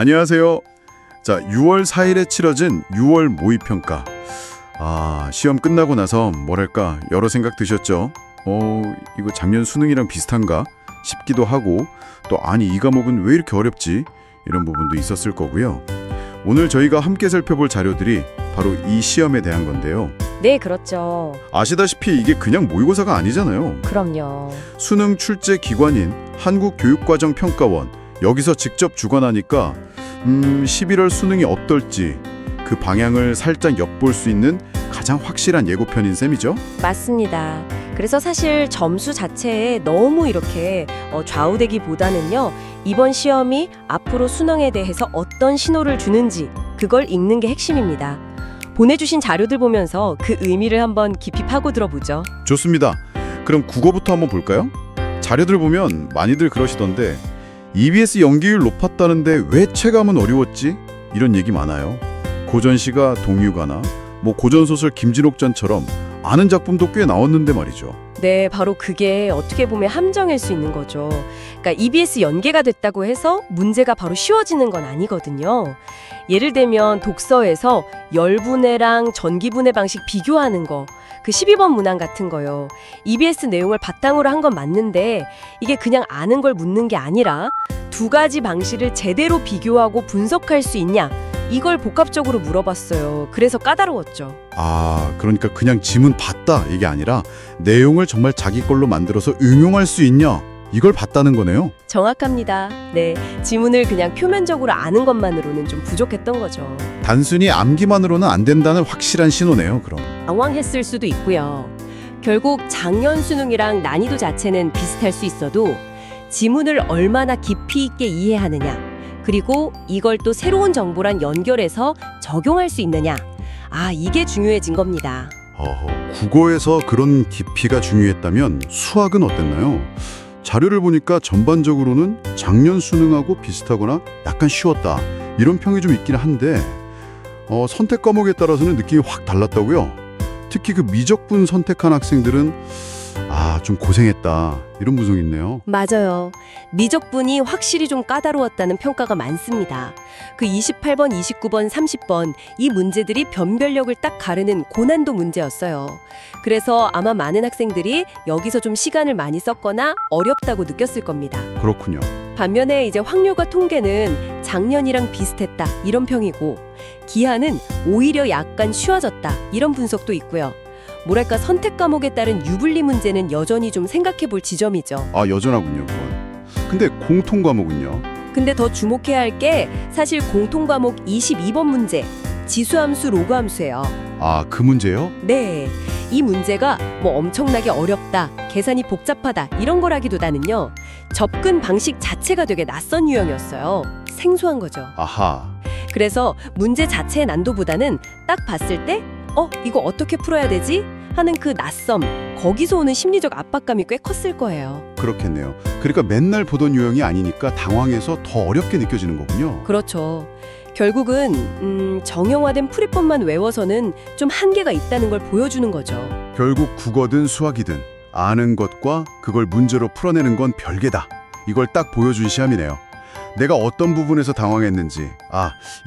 안녕하세요. 자, 6월 4일에 치러진 6월 모의평가. 시험 끝나고 나서 뭐랄까 여러 생각 드셨죠? 이거 작년 수능이랑 비슷한가 싶기도 하고, 또 아니 이 과목은 왜 이렇게 어렵지? 이런 부분도 있었을 거고요. 오늘 저희가 함께 살펴볼 자료들이 바로 이 시험에 대한 건데요. 네, 그렇죠. 아시다시피 이게 그냥 모의고사가 아니잖아요. 그럼요. 수능 출제 기관인 한국교육과정평가원, 여기서 직접 주관하니까 11월 수능이 어떨지 그 방향을 살짝 엿볼 수 있는 가장 확실한 예고편인 셈이죠. 맞습니다. 그래서 사실 점수 자체에 너무 이렇게 좌우되기보다는요, 이번 시험이 앞으로 수능에 대해서 어떤 신호를 주는지 그걸 읽는 게 핵심입니다. 보내주신 자료들 보면서 그 의미를 한번 깊이 파고들어보죠. 좋습니다. 그럼 국어부터 한번 볼까요? 자료들 보면 많이들 그러시던데 EBS 연기율 높았다는데 왜 체감은 어려웠지? 이런 얘기 많아요. 고전시가 동유가나 고전소설 김진옥전처럼 아는 작품도 꽤 나왔는데 말이죠. 네, 바로 그게 어떻게 보면 함정일 수 있는 거죠. 그러니까 EBS 연계가 됐다고 해서 문제가 바로 쉬워지는 건 아니거든요. 예를 들면 독서에서 열분해랑 전기분해 방식 비교하는 거, 그 12번 문항 같은 거요. EBS 내용을 바탕으로 한 건 맞는데 이게 그냥 아는 걸 묻는 게 아니라 두 가지 방식을 제대로 비교하고 분석할 수 있냐? 이걸 복합적으로 물어봤어요. 그래서 까다로웠죠. 그러니까 그냥 지문 봤다 이게 아니라 내용을 정말 자기 걸로 만들어서 응용할 수 있냐? 이걸 봤다는 거네요. 정확합니다. 네, 지문을 그냥 표면적으로 아는 것만으로는 좀 부족했던 거죠. 단순히 암기만으로는 안 된다는 확실한 신호네요, 그럼. 당황했을 수도 있고요. 결국 작년 수능이랑 난이도 자체는 비슷할 수 있어도 지문을 얼마나 깊이 있게 이해하느냐, 그리고 이걸 또 새로운 정보랑 연결해서 적용할 수 있느냐, 이게 중요해진 겁니다. 국어에서 그런 깊이가 중요했다면 수학은 어땠나요? 자료를 보니까 전반적으로는 작년 수능하고 비슷하거나 약간 쉬웠다, 이런 평이 좀 있긴 한데 선택 과목에 따라서는 느낌이 확 달랐다고요? 특히 그 미적분 선택한 학생들은 좀 고생했다, 이런 분석이 있네요. 맞아요. 미적분이 확실히 좀 까다로웠다는 평가가 많습니다. 그 28번, 29번, 30번 이 문제들이 변별력을 딱 가르는 고난도 문제였어요. 그래서 아마 많은 학생들이 여기서 좀 시간을 많이 썼거나 어렵다고 느꼈을 겁니다. 그렇군요. 반면에 이제 확률과 통계는 작년이랑 비슷했다, 이런 평이고, 기하는 오히려 약간 쉬워졌다, 이런 분석도 있고요. 뭐랄까 선택 과목에 따른 유불리 문제는 여전히 좀 생각해 볼 지점이죠. 여전하군요, 그건. 근데 공통 과목은요? 근데 더 주목해야 할 게 사실 공통 과목 22번 문제, 지수함수 로그함수예요. 그 문제요? 네, 이 문제가 엄청나게 어렵다, 계산이 복잡하다 이런 거라기보다는요, 접근 방식 자체가 되게 낯선 유형이었어요. 생소한 거죠. 그래서 문제 자체의 난도보다는 딱 봤을 때 이거 어떻게 풀어야 되지? 하는 그 낯섦, 거기서 오는 심리적 압박감이 꽤 컸을 거예요. 그렇겠네요. 그러니까 맨날 보던 유형이 아니니까 당황해서 더 어렵게 느껴지는 거군요. 그렇죠. 결국은 정형화된 풀이법만 외워서는 좀 한계가 있다는 걸 보여주는 거죠. 결국 국어든 수학이든 아는 것과 그걸 문제로 풀어내는 건 별개다, 이걸 딱 보여준 시험이네요. 내가 어떤 부분에서 당황했는지,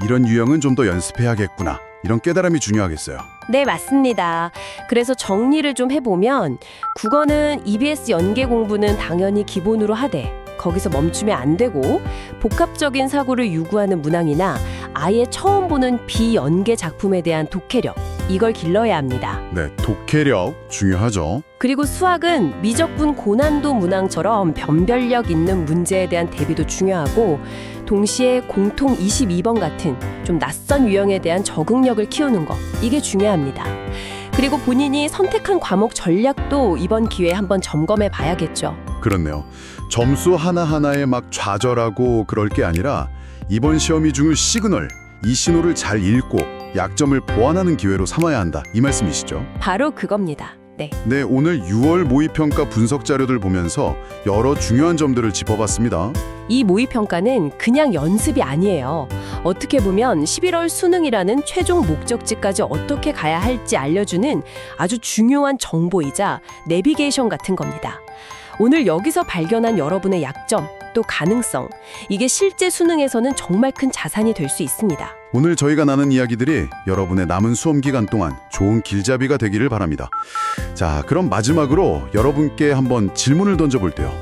이런 유형은 좀 더 연습해야겠구나, 이런 깨달음이 중요하겠어요. 네, 맞습니다. 그래서 정리를 좀 해보면 국어는 EBS 연계 공부는 당연히 기본으로 하되 거기서 멈추면 안 되고, 복합적인 사고를 요구하는 문항이나 아예 처음 보는 비연계 작품에 대한 독해력, 이걸 길러야 합니다. 네, 독해력 중요하죠. 그리고 수학은 미적분 고난도 문항처럼 변별력 있는 문제에 대한 대비도 중요하고, 동시에 공통 22번 같은 좀 낯선 유형에 대한 적응력을 키우는 거, 이게 중요합니다. 그리고 본인이 선택한 과목 전략도 이번 기회에 한번 점검해 봐야겠죠. 그렇네요. 점수 하나하나에 막 좌절하고 그럴 게 아니라 이번 시험이 주는 시그널, 이 신호를 잘 읽고 약점을 보완하는 기회로 삼아야 한다, 이 말씀이시죠? 바로 그겁니다. 네, 오늘 6월 모의평가 분석 자료들 보면서 여러 중요한 점들을 짚어봤습니다. 이 모의평가는 그냥 연습이 아니에요. 어떻게 보면 11월 수능이라는 최종 목적지까지 어떻게 가야 할지 알려주는 아주 중요한 정보이자 내비게이션 같은 겁니다. 오늘 여기서 발견한 여러분의 약점, 또 가능성, 이게 실제 수능에서는 정말 큰 자산이 될 수 있습니다. 오늘 저희가 나눈 이야기들이 여러분의 남은 수험 기간 동안 좋은 길잡이가 되기를 바랍니다. 자, 그럼 마지막으로 여러분께 한번 질문을 던져볼게요.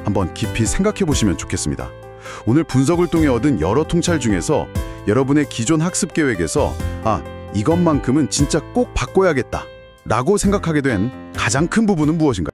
한번 깊이 생각해 보시면 좋겠습니다. 오늘 분석을 통해 얻은 여러 통찰 중에서 여러분의 기존 학습 계획에서 이것만큼은 진짜 꼭 바꿔야겠다 라고 생각하게 된 가장 큰 부분은 무엇인가요?